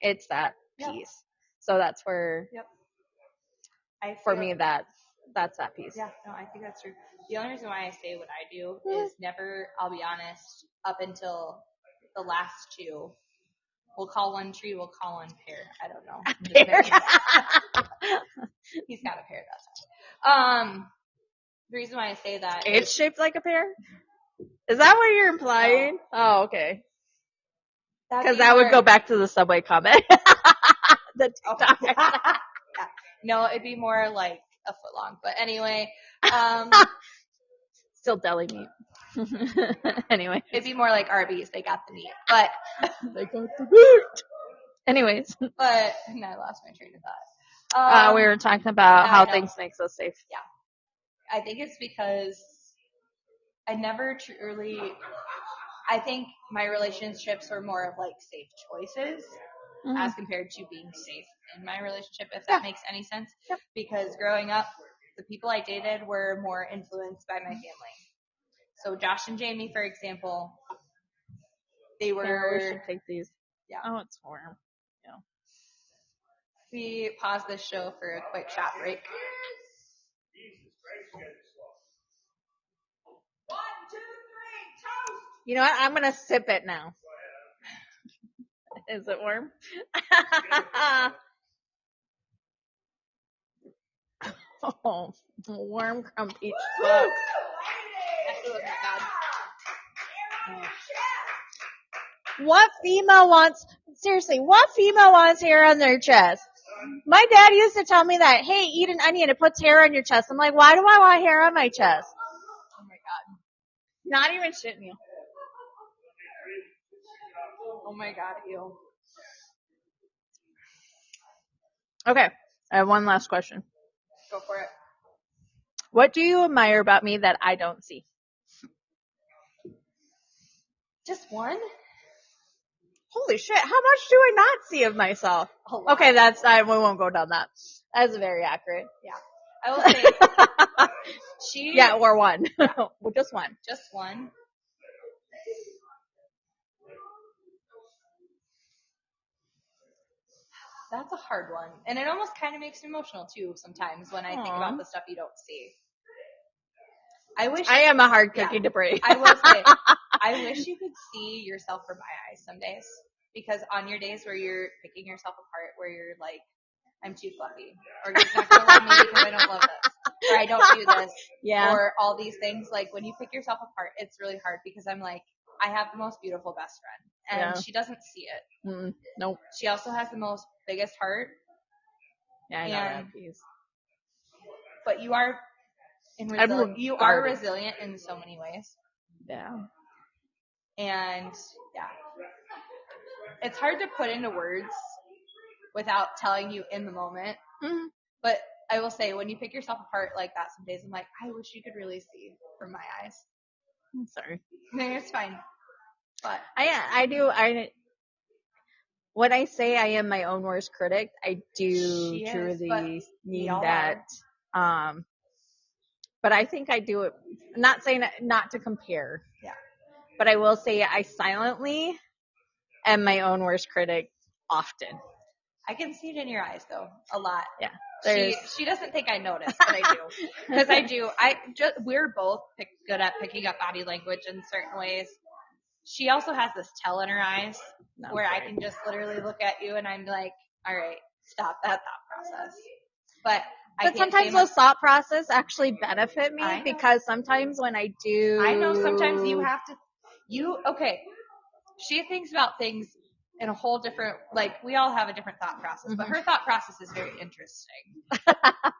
it's that piece. So that's where, for me, that's that piece. Yeah, no, I think that's true. The only reason why I say what I do is never, I'll be honest, up until the last two. We'll call one tree, we'll call one pear. I don't know. He's got a pear, that's fine. The reason why I say that it's shaped like a pear? Is that what you're implying? No. Oh, okay. Because that would go back to the Subway comment. The TikTok. Yeah. No, it'd be more like a foot long. But anyway, still deli meat. Anyway, it'd be more like Arby's. They got the meat, but they got the meat. Anyways, and I lost my train of thought. we were talking about how know. things make us safe. Yeah, I think it's because I never truly. I think my relationships were more of like safe choices as compared to being safe in my relationship, if that makes any sense. Yep. Because growing up, the people I dated were more influenced by my family. So Josh and Jamie, for example, they were. Yeah, we should take these. Yeah. Oh, it's warm. Yeah. We paused this show for a quick shot break. 1, 2, 3, toast! You know what? I'm gonna sip it now. Is it warm? Oh, warm crumb peach fluff. What female wants hair on their chest? My dad used to tell me that, hey, eat an onion, it puts hair on your chest. I'm like, why do I want hair on my chest? Oh my god. Not even shitting you. Oh my god, ew. Okay, I have one last question. Go for it. What do you admire about me that I don't see? Just one? Holy shit, how much do I not see of myself? Okay, we won't go down that. That's very accurate. Yeah. I will say, yeah, or one. Well, just one. Just one. That's a hard one. And it almost kind of makes me emotional too sometimes when I think about the stuff you don't see. I am a hard cookie to break. I will say, I wish you could see yourself from my eyes some days. because on your days where you're picking yourself apart, where you're like, I'm too fluffy, or you're not going to love me because I don't love this, or I don't do this, Yeah. or all these things. Like when you pick yourself apart, it's really hard because I'm like, I have the most beautiful best friend, and Yeah. she doesn't see it. Nope. She also has the most biggest heart. Yeah, I know that piece. But you are you are resilient in so many ways. Yeah. And yeah, it's hard to put into words without telling you in the moment. Mm-hmm. But I will say, when you pick yourself apart like that, some days I'm like, I wish you could really see from my eyes. I'm sorry. It's fine. But I do. When I say I am my own worst critic, I do truly mean that. But I think I do it. I'm not saying not to compare. Yeah. But I will say I silently am my own worst critic often. I can see it in your eyes though, a lot. Yeah. She doesn't think I notice, but I do. Because I do. We're both good at picking up body language in certain ways. She also has this tell in her eyes where I can just literally look at you and I'm like, all right, stop that thought process. But sometimes those thought process actually benefit me because sometimes when I do. I know sometimes you have to. Okay. She thinks about things in a whole different, like, we all have a different thought process, but her thought process is very interesting.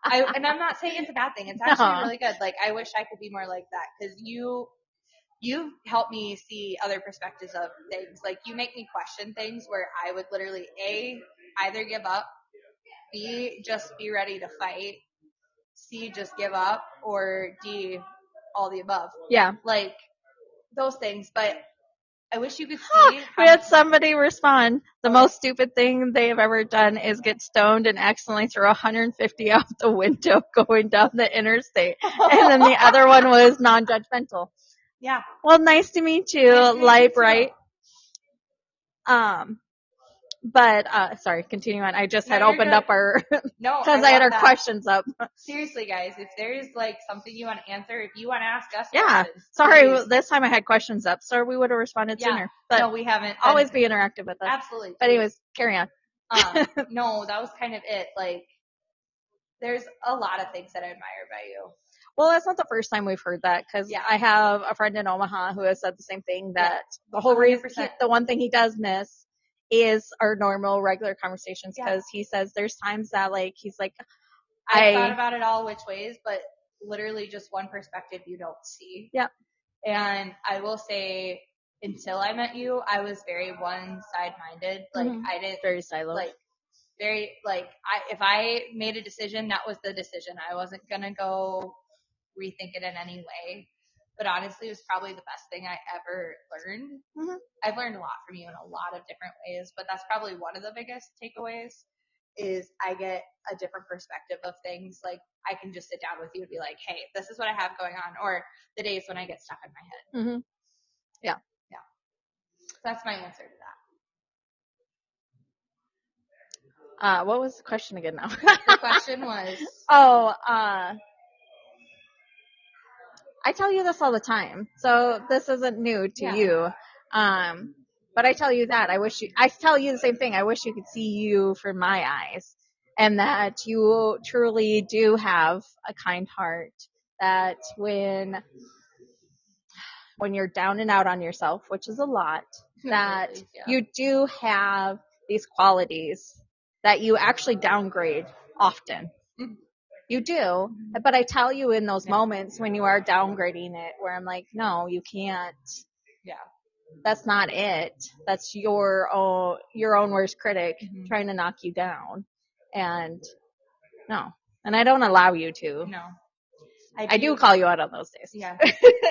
And I'm not saying it's a bad thing. It's actually really good. Like, I wish I could be more like that because you've helped me see other perspectives of things. Like, you make me question things where I would literally, A, either give up, B, just be ready to fight, C, just give up, or D, all the above. Yeah. Like, those things. But I wish you could see. We had somebody respond. The most stupid thing they have ever done is get stoned and accidentally throw 150 out the window going down the interstate. And then the other one was non-judgmental. Yeah. Well, nice to meet you, Light Bright. But sorry, continue on. I just had opened up our because I had our questions up. Seriously, guys, if there's like something you want to answer, if you want to ask us, questions, sorry, this time I had questions up, so we would have responded sooner. But no, we haven't. Always be interactive with us. Absolutely. But anyways, carry on. No, that was kind of it. Like, there's a lot of things that I admire about you. Well, that's not the first time we've heard that because I have a friend in Omaha who has said the same thing. That the whole reason, the one thing he does miss is our normal regular conversations because he says there's times that like he's like I thought about it all which ways, but literally just one perspective you don't see. Yeah. And I will say until I met you, I was very one-side-minded. Like I didn't very siloed. Like very like if I made a decision, that was the decision. I wasn't gonna go rethink it in any way. But honestly, it was probably the best thing I ever learned. Mm-hmm. I've learned a lot from you in a lot of different ways, but that's probably one of the biggest takeaways is I get a different perspective of things. Like, I can just sit down with you and be like, hey, this is what I have going on, or the days when I get stuck in my head. Mm-hmm. Yeah. Yeah. So that's my answer to that. What was the question again now? The question was... I tell you this all the time, so this isn't new to you. But I tell you that I tell you the same thing. I wish you could see you from my eyes, and that you truly do have a kind heart. That when you're down and out on yourself, which is a lot, that you do have these qualities that you actually downgrade often. You do, but I tell you in those moments when you are downgrading it, where I'm like, no, you can't. Yeah. That's not it. That's your own worst critic trying to knock you down. And no. And I don't allow you to. No. I do call you out on those days. Yeah.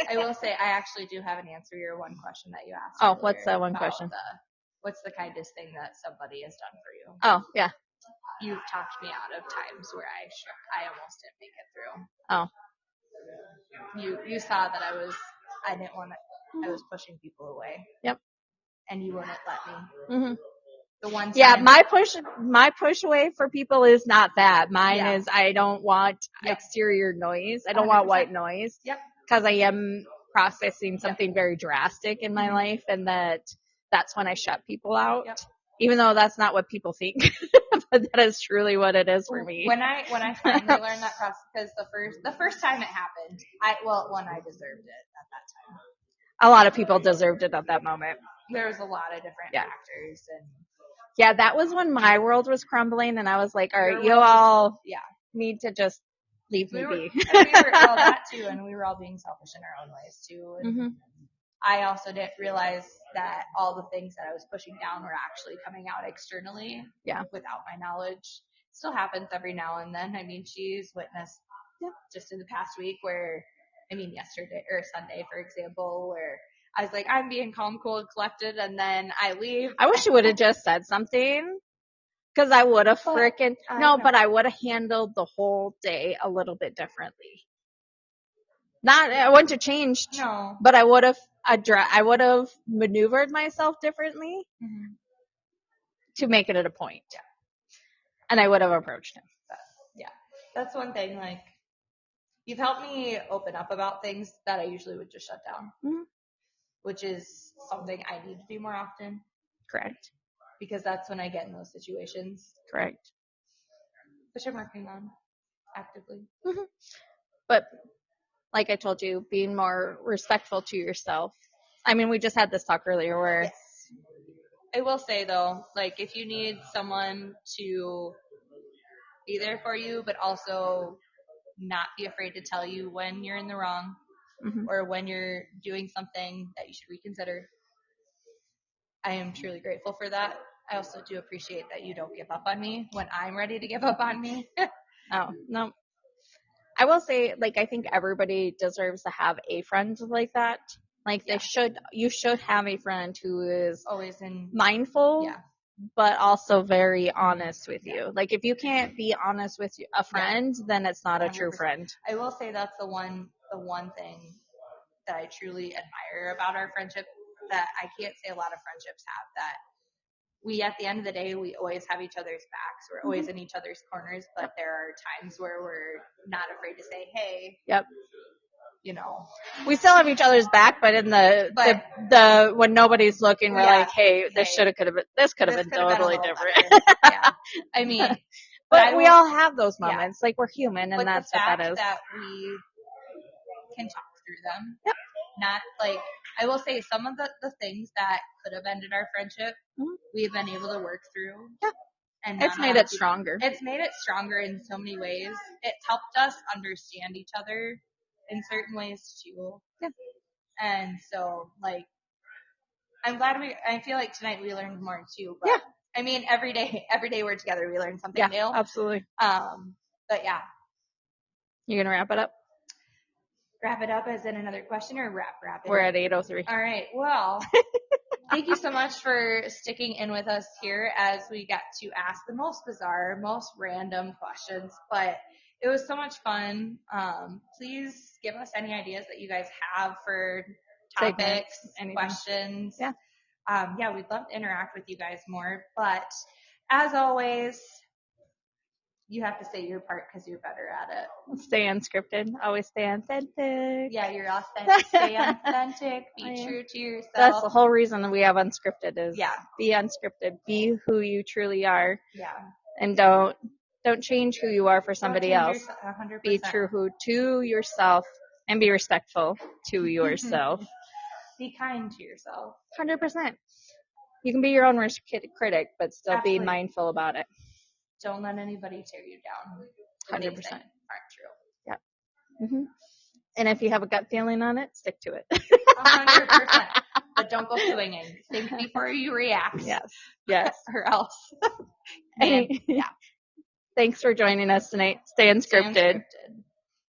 I will say I actually do have an answer to your one question that you asked. Oh, what's that one question? What's the kindest thing that somebody has done for you? Oh, yeah. You've talked me out of times where I almost didn't make it through. Oh. You saw that I didn't want to, I was pushing people away. Yep. And you wouldn't let me. Mm-hmm. The one time. Yeah, my push away for people is not that. Mine is I don't want exterior noise. I don't 100%. Want white noise. Yep. Because I am processing something very drastic in my life, and that that's when I shut people out. Yep. Even though that's not what people think, but that is truly what it is for me. When I finally learned that process, because the first time it happened, I deserved it at that time. A lot of people deserved it at that moment. There was a lot of different factors, and yeah, that was when my world was crumbling, and I was like, all right, Your you world all yeah. need to just leave me be. And we were all that too, and we were all being selfish in our own ways too. And Mm-hmm. I also didn't realize that all the things that I was pushing down were actually coming out externally. Yeah. Without my knowledge. Still happens every now and then. I mean, she's witnessed just in the past week yesterday or Sunday, for example, where I was like, I'm being calm, cool, and collected, and then I leave. I wish you would have just said something. Because I would have but I would have handled the whole day a little bit differently. I wouldn't have changed. No. But I would have maneuvered myself differently to make it at a point. Yeah. And I would have approached him. Yeah. That's one thing, like, you've helped me open up about things that I usually would just shut down. Mm-hmm. Which is something I need to do more often. Correct. Because that's when I get in those situations. Correct. Which I'm working on actively. Mm-hmm. But like I told you, being more respectful to yourself. I mean, we just had this talk earlier where... Yes. I will say, though, like, if you need someone to be there for you, but also not be afraid to tell you when you're in the wrong or when you're doing something that you should reconsider, I am truly grateful for that. I also do appreciate that you don't give up on me when I'm ready to give up on me. Oh, no. I will say, like, I think everybody deserves to have a friend like that. Like, you should have a friend who is always mindful, but also very honest with you. Like, if you can't be honest with a friend, then it's not 100%. A true friend. I will say that's the one thing that I truly admire about our friendship that I can't say a lot of friendships have, that we, at the end of the day, we always have each other's backs. We're always in each other's corners, but there are times where we're not afraid to say, hey. Yep. You know. We still have each other's back, but in the when nobody's looking, we're like, hey, this could have been totally different. Yeah. I mean, but we all have those moments. Like, we're human, and that's what that is. That we can talk through them. Yep. Not like, I will say some of the things that could have ended our friendship, we've been able to work through. Yeah. And it's made it stronger. It's made it stronger in so many ways. It's helped us understand each other in certain ways too. Yeah. And so, like, I'm glad I feel like tonight we learned more too. But, I mean, every day we're together, we learn something new. Absolutely. But yeah. You gonna wrap it up? Wrap it up as in another question, or wrap it? We're at 8:03. All right. Well, thank you so much for sticking in with us here as we got to ask the most bizarre, most random questions. But it was so much fun. Please give us any ideas that you guys have for topics, questions. Yeah. We'd love to interact with you guys more. But as always, you have to say your part because you're better at it. Stay unscripted. Always stay authentic. Yeah, you're authentic. Stay authentic. Be true to yourself. That's the whole reason we have unscripted is be unscripted. Be who you truly are. Yeah. And don't change who you are for somebody else. 100%. Be true to yourself and be respectful to yourself. Be kind to yourself. 100%. You can be your own worst critic, but still be mindful about it. Don't let anybody tear you down. 100% aren't true. Yeah. Mm-hmm. And if you have a gut feeling on it, stick to it. 100%. But don't go swinging. Think before you react. Yes. Or else. Yeah. Thanks for joining us tonight. Stay unscripted.